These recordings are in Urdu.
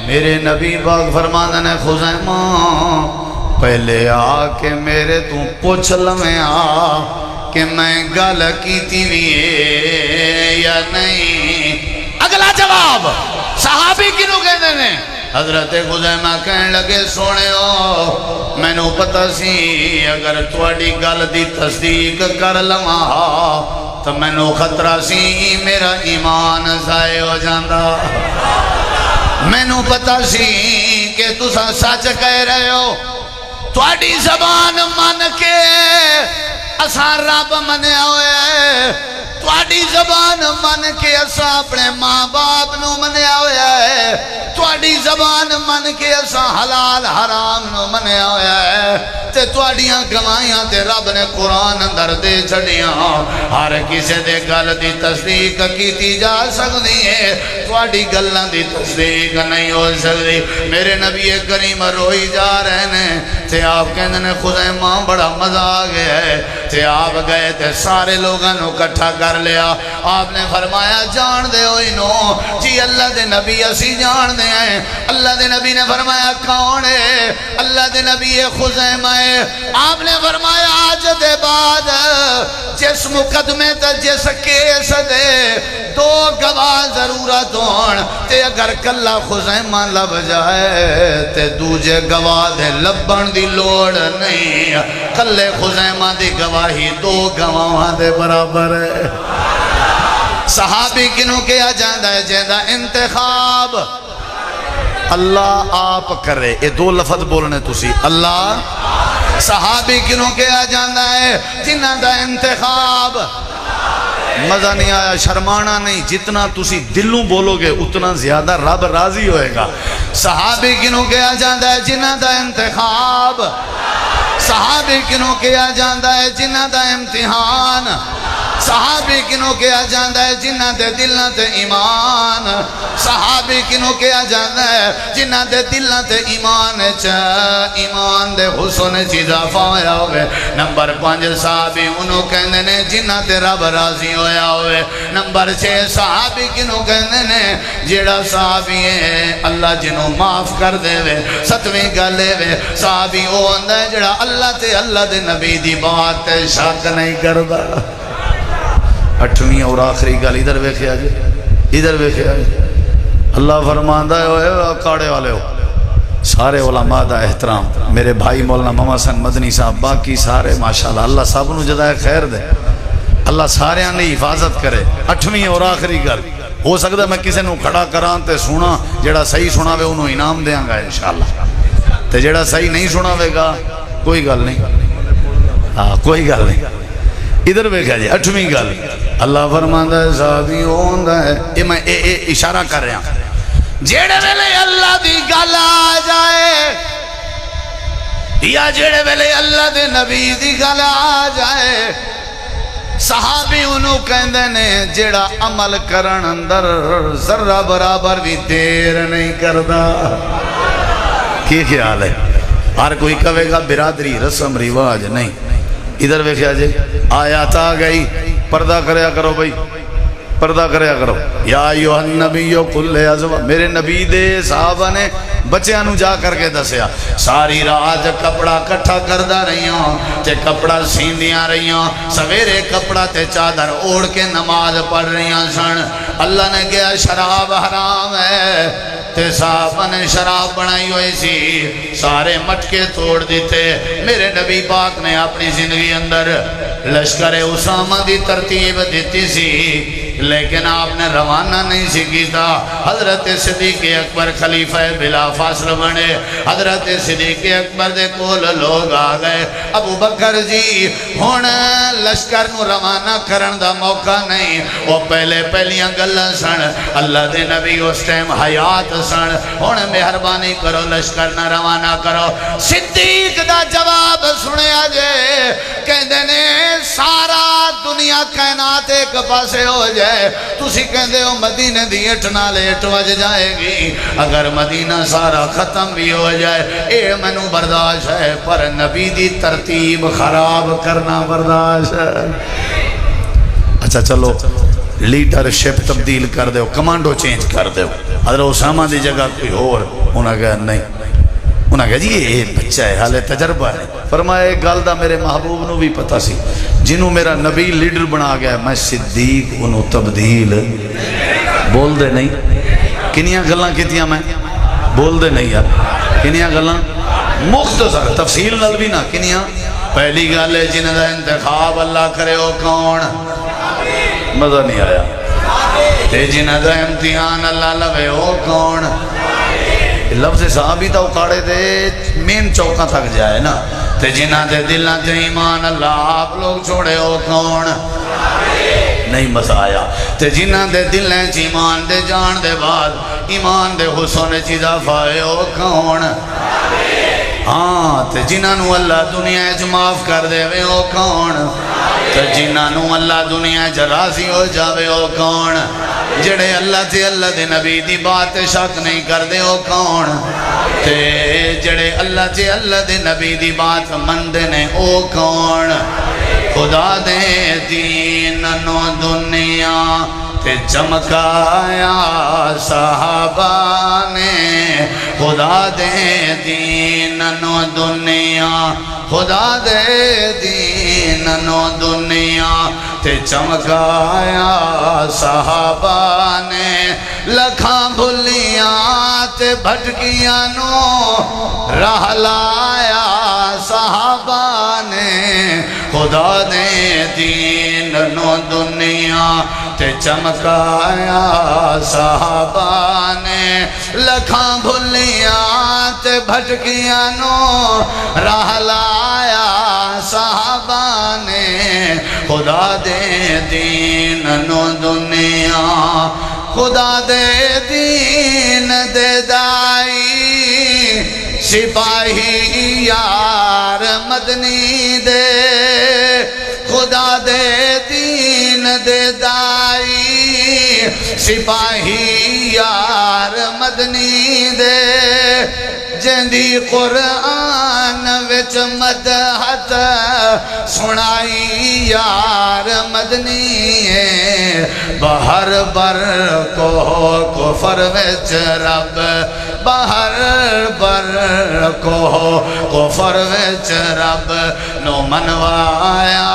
میرے نبی پاک فرماندے نے خزیمہ پہلے آ کے میرے تو پوچھ لمیں آ کہ میں گل کیتی بھی یا نہیں۔ اگلا جواب صحابی کنوں کہتے ہیں؟ حضرت خزیمہ کہنے لگے سونے ہو میں نو پتہ سی اگر تواڈی گل دی تصدیق کر لواں تو میں نو خطرہ سی میرا ایمان ضائع ہو جاندا۔ میں نو پتہ سی کہ تساں سچ کہہ رہے ہو، تواڈی زبان من کے اساں رب منیا ہویا ہے، تواڈی زبان من کے اساں اپنے ماں باپ نو منیا ہویا ہے، تواڈی زبان من کے اساں حلال حرام نو منیا ہویا ہے، تے تواڈیاں گواہیاں تے رب نے قرآن اندر دے چھڑیاں، ہر کسی دے گل دی تصدیق کیتی جا سکتی ہے، تواڈی گلاں دی تصدیق نہیں ہو سکتی۔ میرے نبی کریم روئی جا رہے ہیں تے آپ کہندے نے خزیمہ بڑا مزہ آ گیا ہے، تے آپ گئے تے سارے لوگاں نو اکٹھا کر لیا۔ آپ نے فرمایا جان دے ہوئی نو جی اللہ دے نبی اسی جان دے ہیں۔ اللہ دے نبی نے فرمایا کون ہے؟ اللہ دے نبی خزیمہ ہے۔ آپ نے فرمایا آج دے بعد جس مقدمے تے جس کیس دے دو گواہ ضرورت ہون تے اگر کلا خزیمہ لب جائے تے دوجے گواہ دے لبن دی لوڑ نہیں، کلے خزیمہ دی گواہی دو گواہاں دے برابر ہے۔ صحابی کنوں کیا جاندہ ہے؟ جیندہ انتخاب اللہ آپ کرے، یہ دو لفظ بولنے تسی اللہ۔ صحابی کنوں کیا جاندہ ہے؟ جنہ دا انتخاب۔ مزہ نہیں آیا، شرمانا نہیں، جتنا تسی دلوں بولو گے اتنا زیادہ رب راضی ہوئے گا۔ صحابی کنوں کیا جاندہ ہے؟ جنہ دا انتخاب۔ صحابی کنوں کیا جاندہ ہے؟ جنہ دا امتحان۔ صحابی کنوں کیا جاندہ ہے؟ جنہ دے دلوں تے ایمان۔ صحابی کنوں کیا جاندہ ہے؟ جنہ دے دلوں تے ایمان ایمان دے حسن اضافہ ہویا ہوئے۔ نمبر 5 صحابی انہوں کہندے نے جنہ تے رب راضی ہویا ہوئے۔ نمبر 6 صحابی کنوں کہندے نے جیڑا صحابی ہے اللہ جنہوں معاف کر دے وے۔ 7ویں گلے وے صحابی او اندہ ہے جیڑا اللہ تے اللہ دے نبی دی بات تے شک نہیں کردا۔ 8ویں اور آخری گل ادھر ویکھیا جی، ادھر ویکھیا جی۔ اللہ فرماندا ہے اوے کاڑے والے ہو، سارے علماء دا احترام، میرے بھائی مولانا محمد حسن مدنی صاحب باقی سارے ماشاءاللہ اللہ سب نو جزائے خیر دے، اللہ سارے نے حفاظت کرے۔ 8ویں اور آخری گل ہو سکتا ہے میں کسی نو کھڑا کراں تے سونا جڑا صحیح سناوے انہوں انعام دیاں گا انشاءاللہ، تے جڑا صحیح نہیں سناوے گا کوئی گل نہیں، ہاں کوئی گل نہیں۔ ادھر ویکھیا جی 8ویں گل اللہ فرماندا ہے صحابی ہوندا ہے، یہ میں اشارہ کر رہا ہوں جیڑے ویلے اللہ دی گل آ جائے یا جیڑے ویلے اللہ دے نبی دی گل آ جائے صحابی انہوں کہندے نے جیڑا عمل کرن اندر ذرہ برابر بھی دیر نہیں کردا۔ کی خیال ہے؟ ہر کوئی کہے گا برادری رسم رواج نہیں۔ ادھر ویکھیا جی آیات آ گئی، پردہ کریا کرو بھائی، پردہ کریا کرو۔ یا ایھا النبی قل ازواج، میرے نبی دے صحابہ نے بچیاں نو جا کر کے دسیا ساری رات کپڑا کٹھا کردہ رہیاں تے کپڑا سیندیاں رہیاں، سویرے کپڑا تے چادر اوڑ کے نماز پڑھ رہیاں سن۔ اللہ نے کہا شراب حرام ہے تے صحابہ نے شراب بنائی ہوئی سی، سارے مٹکے توڑ دیتے۔ میرے نبی پاک نے اپنی زندگی اندر لشکر اسامہ دی ترتیب دیتی سی لیکن آپ نے روانہ نہیں سی کیتا۔ حضرت صدیق اکبر خلیفہ بلا فاصل بنے، حضرت صدیق اکبر دے کول لوگ آ گئے، ابو بکر جی ہون لشکر نو روانہ کرن دا موقع نہیں، وہ پہلیاں گلاں سن، اللہ دے نبی اس ٹائم حیات سن، ہون مہربانی کرو لشکر نہ روانہ کرو۔ صدیق دا جواب سنیا جے کہندے نے سارا دنیا کائنات ایک پاسے ہو جائے، تسی کہندے ہو مدینے دی اٹھ نال اٹھ وج جائے گی، اگر مدینہ سارا ختم بھی ہو جائے اے منو برداشت ہے، پر نبی دی ترتیب خراب کرنا برداشت ہے۔ اچھا چلو لیڈرشپ تبدیل کر دے کمانڈو چینج کر دے حضرت اسامہ دی جگہ کوئی اور انہاں کہا نہیں، انہاں کہا جی یہ بچہ ہے حالے تجربہ ہے۔ فرمایا ایک گل دا میرے محبوب نو بھی پتا سی، جنہوں میرا نبی لیڈر بنا گیا میں صدیق انہوں تبدیل بول دے نہیں۔ کنیاں گلاں کیتیاں میں بول دے نہیں یار، کنیاں گلاں مختصر تفصیل نال بھی نہ کنیاں۔ پہلی گل ہے جنہاں دا انتخاب اللہ کرے وہ کون؟ مزہ نہیں آیا۔ تے جنہاں دا امتحان اللہ لوے وہ کون؟ لفظ صحابی تا اکاڑے دے مین چوکاں تک جائے نا۔ تے جنہاں دے دلوں تے ایمان اللہ آپ لوگ چھوڑے وہ کون؟ نہیں مزہ آیا۔ تے جنہاں دے دلیں چ ایمان دے جان دے بعد ایمان دے حسن چ اضافہ ہے وہ کون؟ ہاں تے جنہاں اللہ دنیا چ معاف کر دے وے وہ کون؟ تے جنہاں اللہ دنیا چ راضی ہو جاوے وہ کون؟ جڑے اللہ تے اللہ دے نبی دی بات شک نہیں کر دے وہ کون؟ تے جڑے اللہ تے اللہ دے نبی دی بات مندے نے وہ کون؟ خدا دے دین نو دنیا تے چمکایا صحابہ نے، خدا دے دین نو دنیا، خدا دے دین نو دنیا تے چمکایا صحابہ نے، لکھاں بھلیاں تے بھٹکیاں نو راہ لایا صحابہ نے، خدا دے دین نو دنیا تے چمکایا صحابہ نے، لکھاں بھلیاں تے بھٹکیاں نو راہ لایا صحابہ نے، خدا دے دین نو دنیا، خدا دے دین دے دائی سپاہی یار مدنی دے، خدا دے دین دے دائی سپاہی یار مدنی دے، جندی قرآن وچ مدحت سنائی یار مدنی ہے، بہر بر کو کفر وچ رب، بہر بر کو کفر وچ رب نو منوایا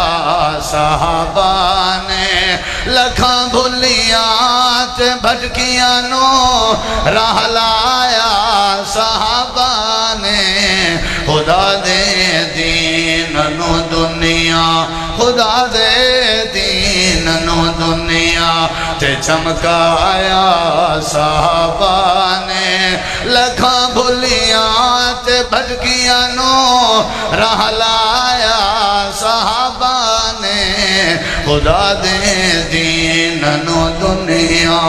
صحابہ نے، لکھاں بھلیاں تے بھٹکیاں نو راہ لایا صحابہ نے، خدا دے دین نو دنیا، خدا دے دین نو دنیا تے چمکایا صحابہ نے، لکھاں بھلیاں تے بھٹکیاں نو راہ لایا صحابہ نے، خدا دے دین نو دنیا۔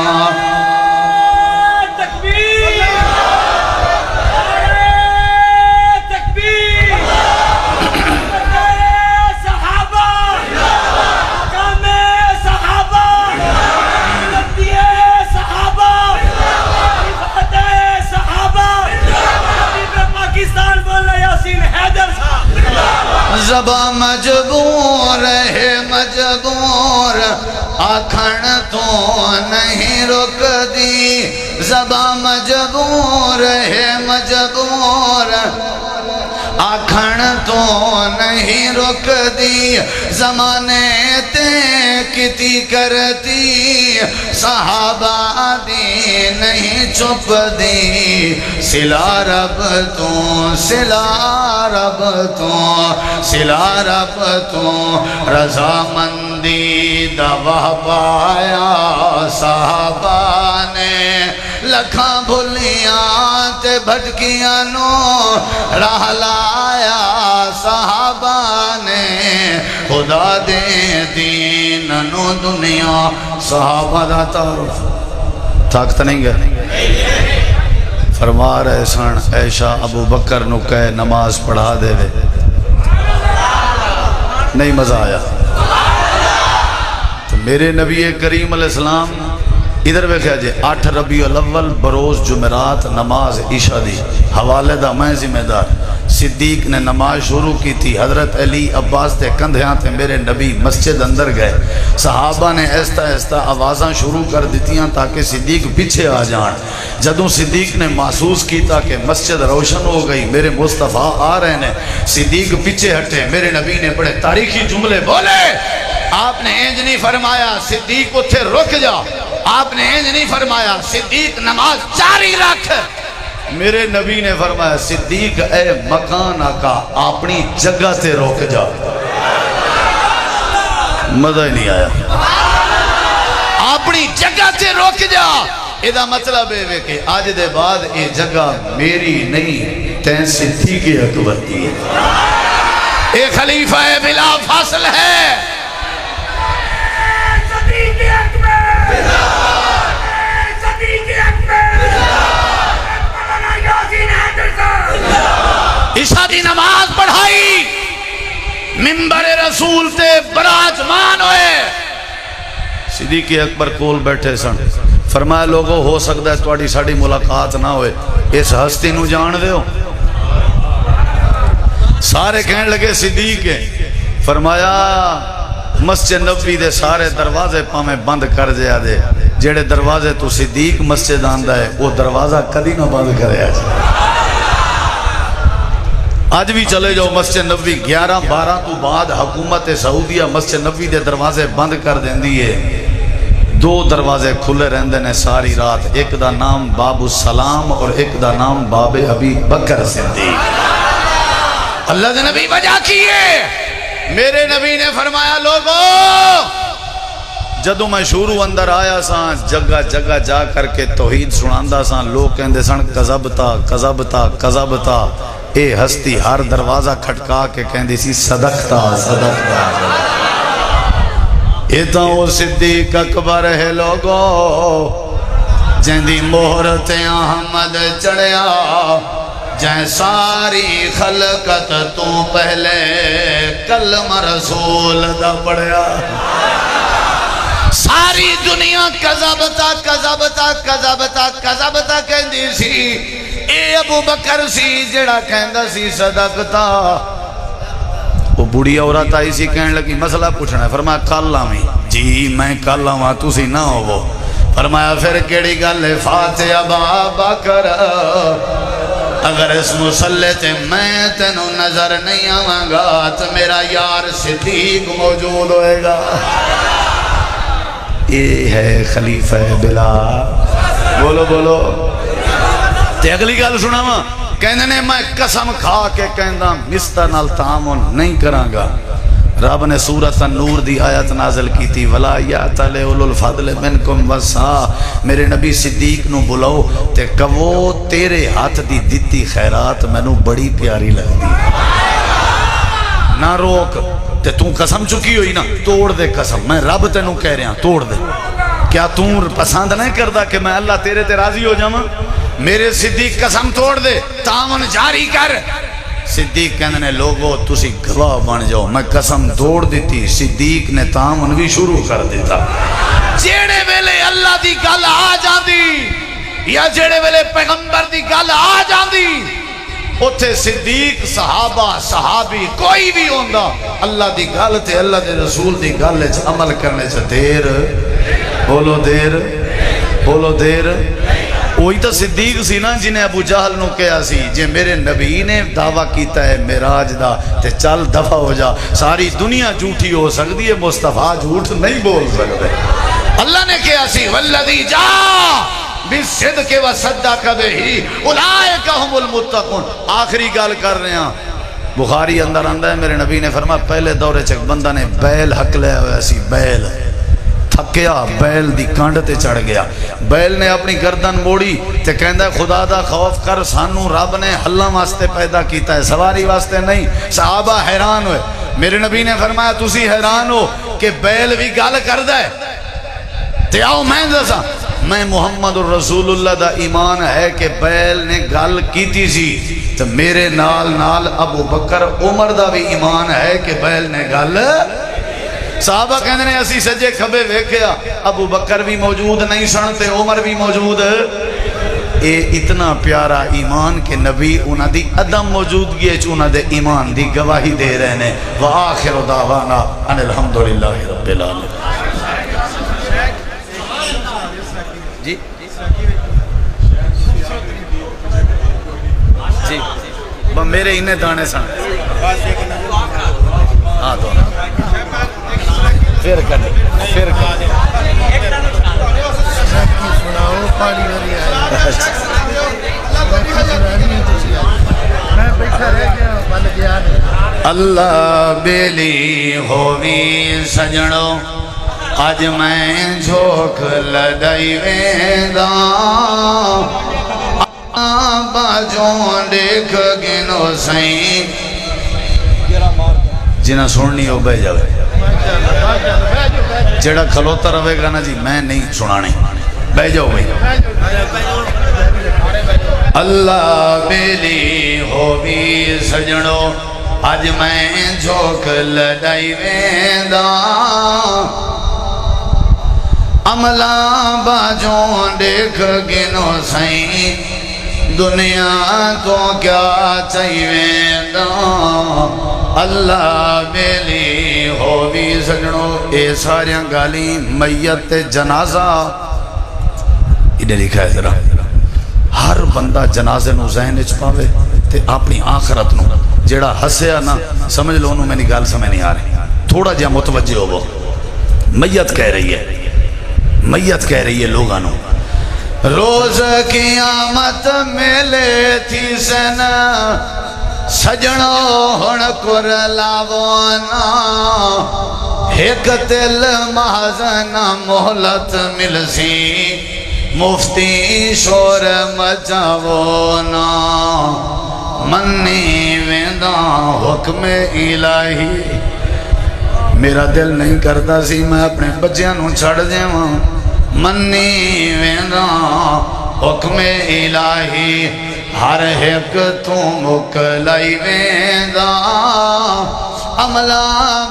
زباں مجبور ہے مجبور آکھن تو نہیں رک دی، زباں مجبور ہے مجبور آکھن تو نہیں رک دی، زمانے تے کتی کرتی صحابہ دی نہیں چھپ دی، سلا رب تو سلا رب تو سلا رب تو رضا مندی دوا پایا صحابہ نے، لکھاں بھلیاں تے بھٹکیاں نو راہ لایا صحابہ نے، خدا دے دین نو دنیا۔ صحابہ دا تعارف طاقت نہیں گئے، فرما رہے سن عائشہ ابو بکر نو کہے نماز پڑھا دے وے، نہیں مزہ آیا۔ تو میرے نبی کریم علیہ السلام ادھر ویکھیا جے 8 ربیع الاول بروز جمعرات نماز عشاء دی حوالے دا میں ذمہ دار، صدیق نے نماز شروع کی تھی، حضرت علی عباس تے کندھیاں تے میرے نبی مسجد اندر گئے، صحابہ نے ایستا ایستا آوازاں شروع کر دیتیاں تاکہ صدیق پیچھے آ جان۔ جدوں صدیق نے محسوس کیتا کہ مسجد روشن ہو گئی، میرے مصطفیٰ آ رہے ہیں، صدیق پیچھے ہٹے، میرے نبی نے بڑے تاریخی جملے بولے۔ آپ نے انج نہیں فرمایا صدیق اتھے رک جا، آپ نے انج نہیں فرمایا صدیق نماز جاری رکھ، میرے نبی نے فرمایا صدیق اے مکان آقا اپنی جگہ تے روک جا۔ مزہ ہی نہیں آیا، اپنی جگہ تے روک جا۔ ایدہ مطلب ہے کہ آج دے بعد یہ جگہ میری نہیں، تین صدیق اکبر دی ہے، اے خلیفہ بلا فاصل ہے۔ عشاء دی نماز پڑھائی، منبر رسول تے براجمان ہوئے، صدیق اکبر کول بیٹھے سن، فرمایا لوگو ہو سکتا ہے تواڈی ساڈی ملاقات نہ ہوئے، اس ہستی نو جان دے ہو؟ سارے کہنے لگے صدیق ہے۔ فرمایا مسجد نبوی دے سارے دروازے پامیں بند کر جیا دے، جیڑے دروازے تو صدیق مسجد آندا ہے وہ دروازہ کدی نہ بند کرے آج بھی چلے جاؤ مسجد نبوی 11-12 تو بعد حکومت سعودیہ مسجد نبوی دے دروازے بند کر دیندی ہے، 2 دروازے کھلے رہندے نے ساری رات، ایک دا نام باب السلام اور ایک دا نام باب ابی بکر صدیق۔ اللہ دے نبی وجہ کیے، میرے نبی نے فرمایا لوگو جدوں میں شروع اندر آیا سان جگہ جگہ جا کر کے توحید سناندہ سان، لوگ کہندے سن کذبتا کذبتا کذبتا، اے ہستی ہر دروازہ کھٹکا کے کہندی سی صدقتا صدقتا۔ ایتاں وہ صدیق اکبر ہے لوگو جہندی مہر تے احمد چڑھیا، جہاں ساری خلقت تو پہلے کلمہ رسول دا پڑھیا، ساری دنیا کذبتا کذبتا کذبتا کذبتا کہندی سی، اے ابو بکر سی جڑا کہندا سی صدقتا۔ وہ بڑی عورت آئی سی کہنے لگی مسئلہ پوچھنا ہے، فرمایا کل آویں، جی میں کل آواں تسی نہ ہو، فرمایا پھر کیڑی گل ہے فاتح ابا بکر، اگر اس مسلح تے میں تینوں نظر نہیں آواں گا تو میرا یار صدیق موجود ہوئے گا۔ یہ ہے خلیفہ بلا، بولو بولو۔ تے اگلی گل سنا وا، کہندے نے میں قسم کھا کے کہندا مستر نال تعامل نہیں کراں گا۔ رب نے سورۃ النور دی آیت نازل کی تھی، ولا یأتل اولو الفضل منکم والسعہ، میرے نبی صدیق نو بلاؤ تے کہو تیرے ہاتھ دی دتی خیرات مینوں بڑی پیاری لگدی، نہ روک تے تو قسم چکی ہوئی نا، توڑ دے قسم، میں رب تینوں کہہ رہا توڑ دے۔ کیا تو پسند نہیں کردا کہ میں اللہ تیرے تے راضی ہو جاواں؟ میرے صدیق قسم توڑ دے، تعاون جاری کر۔ صدیق کہنے نے لوگو تسی گواہ بن جاؤ، میں قسم توڑ دیتی، صدیق نے تعاون بھی شروع کر دیتا۔ جیڑے ویلے اللہ دی گل آ جاندی یا جیڑے ویلے پیغمبر دی گل آ جاندی، اتھے صدیق صحابہ صحابی کوئی بھی ہوندا، اللہ دی گل تے اللہ دے رسول دی گل عمل کرنے سے دیر، بولو دیر، بولو دیر۔ وہی تو صدیق سی نا جنہیں ابو جہل نو کہا سی جے میرے نبی نے دعویٰ کیتا ہے معراج دا تے چل دفع ہو جا، ساری دنیا جھوٹی ہو سکتی ہے مصطفیٰ جھوٹ نہیں بول سکتے۔ اللہ نے کہا سی والذی جا بالصدق وصدق بہ اولئک ھم المتقون۔ آخری گل کر رہے ہیں، بخاری اندر آندا ہے میرے نبی نے فرمایا پہلے دورے چک بندہ نے بیل حق لیا ہوا سی، بیل تھکیا، بیل دی کانڈ تے چڑھ گیا، بیل نے اپنی گردن موڑی تے کہندا ہے خدا دا خوف کر، سانو رب نے ہلاں واسطے پیدا کیتا ہے سواری واسطے نہیں۔ صحابہ حیران ہوئے، میرے نبی نے فرمایا تسی حیران ہو کہ بیل بھی گل کردا ہے؟ تے آؤ میں دساں، میں محمد الرسول اللہ دا ایمان ہے کہ بیل نے گل کیتی سی، تو میرے نال نال ابو بکر عمر دا بھی ایمان ہے کہ بیل نے گل۔ صحابہ کہنے نے اسی سجے کھبے ویکھیا، ابو بکر بھی موجود نہیں سن تے عمر بھی موجود، اے اتنا پیارا ایمان کہ نبی انہاں دی عدم موجودگی ہے انہاں دے ایمان دی گواہی دے رہے ہیں وآخر دعوانا ان الحمدللہ رب العالمین جی جی میرے انہیں دانے سن ہاں تو پھر کریں اللہ بیلی ہووی سجنو آج میں جھوک لڑائی وینداں باجوں دیکھ گنو سائیں جنہ سننی ہو بہ جاوے جڑا کھلوتا رہے گا نا جی میں نہیں سنانے بہ جاؤ بھائی اللہ بیلی ہووی سجنو آج میں جھوک لڑائی وینداں عملہ باجوں دیکھ گنو سائیں دنیا تو کیا چاہیے دا اللہ بیلی ہووی سجنو اے ساریاں گالی میت جنازہ انہیں لکھا ہے ذرا ہر بندہ جنازے نو ذہن اچ پاوے تے اپنی آخرت نو جیڑا ہسیا نا سمجھ لو انہوں میں نہیں گال سمجھ نہیں آ رہی تھوڑا جہاں متوجہ ہو وہ میت کہہ رہی ہے لوگانو روز قیامت ملے تھی سن سجنو ہن کر لاوانا ایک دل محضن محلت مل سی مفتی شور مچاونا منی ویندہ حکم الہی میرا دل نہیں کرتا سی میں اپنے بچیاں نو چھڑ جاواں منی ویندہ حکم الہی ہر ایک تو مکلائی ویندہ عملہ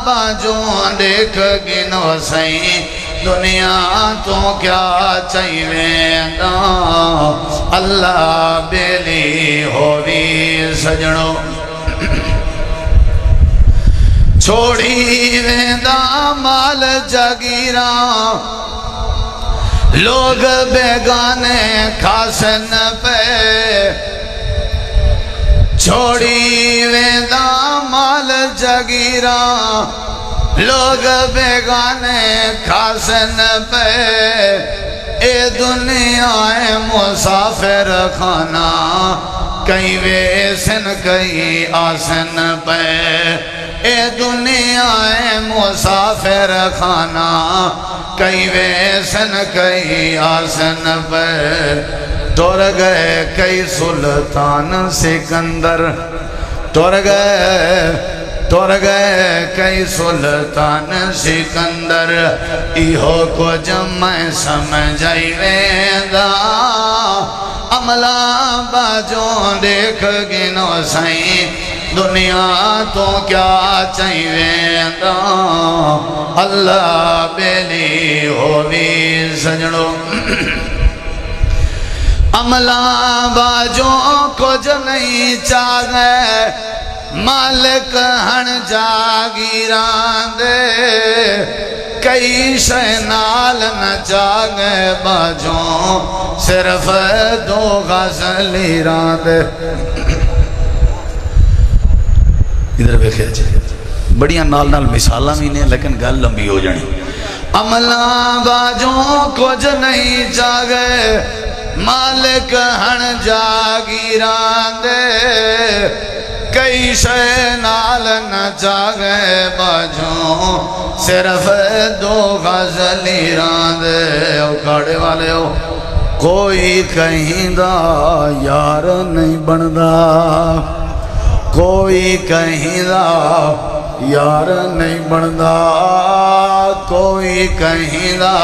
باجوں دیکھ گنو سائیں دنیا تو کیا چاہی ویندہ اللہ بیلی ہووی سجنو چھوڑی ویندہ مال جگیراں لوگ بیگانے کھاسن پہ چھوڑی ویندہ مال جگیراں لوگ بیگانے کھاسن پہ اے دنیا مسافر خانہ کئی ویسن کئی آسن پہ اے دنیا مسافر خانہ کئی ویسن کئی آسن پہ ٹور گئے کئی سلطان سکندر ٹور گئے کئی سلطان سکندر ایہو کو جمع سمجھائی ویندہ عملہ باجوں دیکھ گنو سائیں دنیا تو کیا چاہیے دا اللہ بیلی ہووی سجنو عملہ باجوں کچھ نہیں چاہے مالک ہن جاگیران دے کئی شہنال نہ چاہے باجوں صرف دو غزلی ران دے ادھر بیکھے جائے بڑیاں نال مثالہ بھی نہیں لیکن گل لمبی ہو جانی عملہ باجوں کچھ نہیں چاہے مالک ہن جاگیران دے کئی شے نال نہ چاہے باجوں صرف دو غزلی ران دے او کھاڑے والے ہو کوئی کہیں دا یار نہیں بندا کوئی کہیں دا یار نہیں بندا کوئی کہیں دا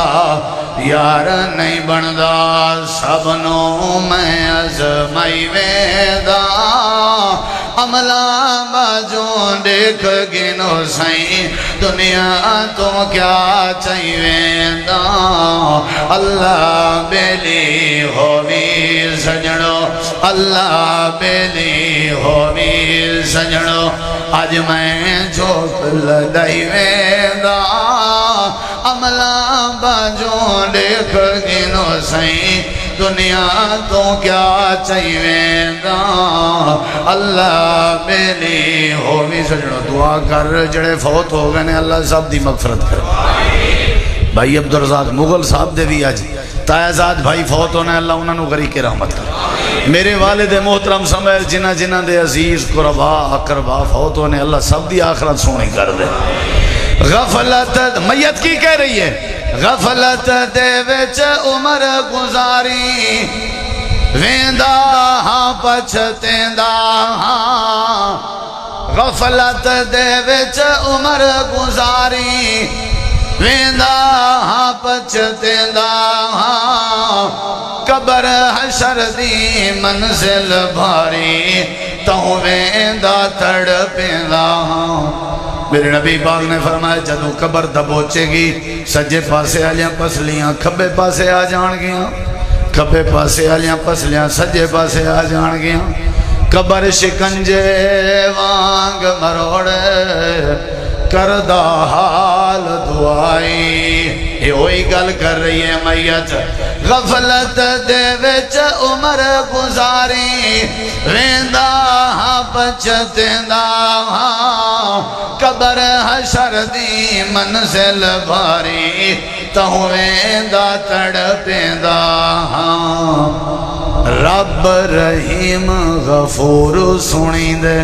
یار نہیں بندا سبنوں میں ازمائی ویندہ عملہ باجوں دیکھ گنو سائیں دنیا تو کیا چاہیے دا اللہ بیلی ہووی سجنو اللہ بیلی ہووی سجنو آج میں جو لدائی ویدا عملہ باجوں دیکھ گنو سائیں دنیا تو کیا چاہیے دا اللہ بیلی ہووی سجنو دعا کر جڑے فوت ہو گئے اللہ سب دی مغفرت کر بھائی عبدالرزاق مغل صاحب دے بھی آج تائزاد بھائی فوت ہونے اللہ انہوں نے غریق کی رحمت کر میرے والد محترم سمیل جنہ جنہ دے عزیز قربا اقربا فوت ہونے اللہ سب دی آخرت سونی کر دے غفلت میت کی کہہ رہی ہے غفلت دے وچ عمر گزاری ویندہ ہاں پچھتیندہ ہاں غفلت دے وچ عمر گزاری ویندہ ہاں پچھتیندہ ہاں قبر حشر دی منزل بھاری تہوں ویندہ تڑپیندہ ہاں میرے نبی پاک نے فرمایا جدو قبر دبوچے گی سجے پاسے آلیاں پسلیاں کھبے پاسے آ جان گیاں کھبے پاسے آلیاں پسلیاں سجے پاسے آ جان گیاں قبر شکنجے وانگ مروڑے کردہ حال دعائی یہ ہوئی گل کر رہی ہے میت غفلت دے وچ عمر گزاری ویندہ ہاں پچھتیندہ ہاں قبر حشر دی منزل بھاری تہوں ویندہ تڑپیندہ ہاں رب رحیم غفور سنی دے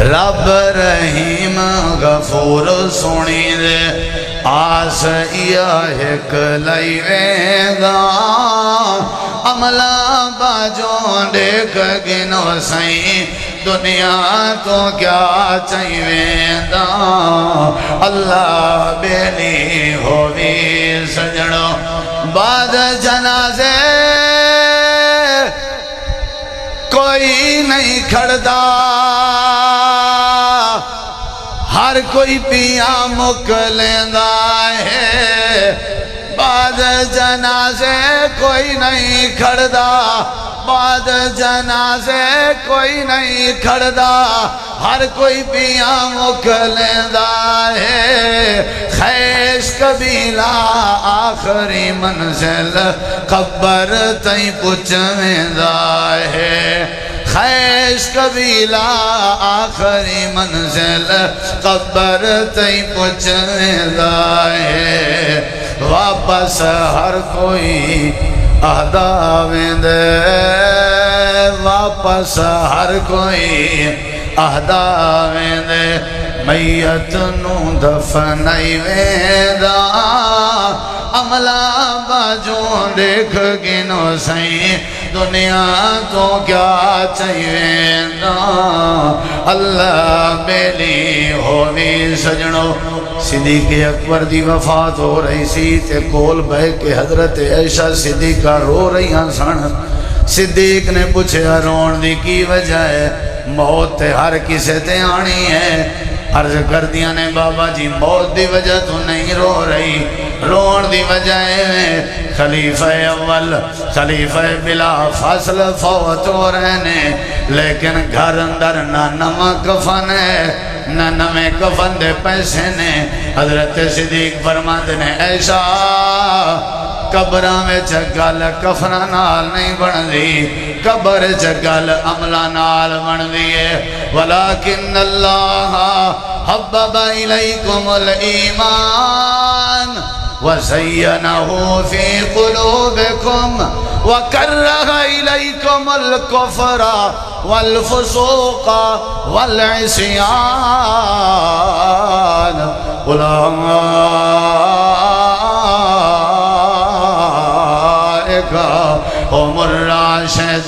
رب رحیم غفور سنی دے آس ایک لئی ویندہ عملہ باجوں دیکھ گنو سائیں دنیا تو کیا چاہیے دا اللہ بیلی ہووی سجنو بعد جنازے کوئی نہیں کھڑدا ہر کوئی پیا مک لیندہ ہے بعد جنازے کوئی نہیں کھڑدا بعد جنازے کوئی نہیں کھڑدا ہر کوئی پیا مک لیندہ ہے خیش قبیلہ آخری منزل قبر تائیں پچھویندہ ہے خیش قبیلہ آخری منزل قبر تائیں پچھویندہ ہے واپس ہر کوئی اہدا ویندے واپس ہر کوئی اہدا ویندے میت نو دفنائی ویندہ عملہ باجوں دیکھ گنو سائیں دنیا تو کیا چاہیے دا اللہ بیلی ہووی سجنو صدیق اکبر دی وفات ہو رہی سی تے کول بہ کے حضرت عائشہ صدیقہ رو رہی سن صدیق نے پوچھے رون دی کی وجہ ہے موت تے ہر کسے تے آنی ہے عرض کر دیا نے بابا جی موت دی وجہ تو نہیں رو رہی رون دی وجہ ہے خلیفہ اول خلیفہ بلا فاصل فوت ہو رہنے لیکن گھر اندر نہ نمہ کفن ہے نہ نمے کفن دے پیسے نے حضرت صدیق فرماتے نے ایسا قبرہ میں چگل کفنہ نال نہیں بن دی قبر چگل عملہ نال بن دیئے ولیکن اللہ حبب الیکم الایمان وزینہ فی قلوبکم وکرہ الیکم الکفر والفسوق والعصیان اولئک هم الراشدون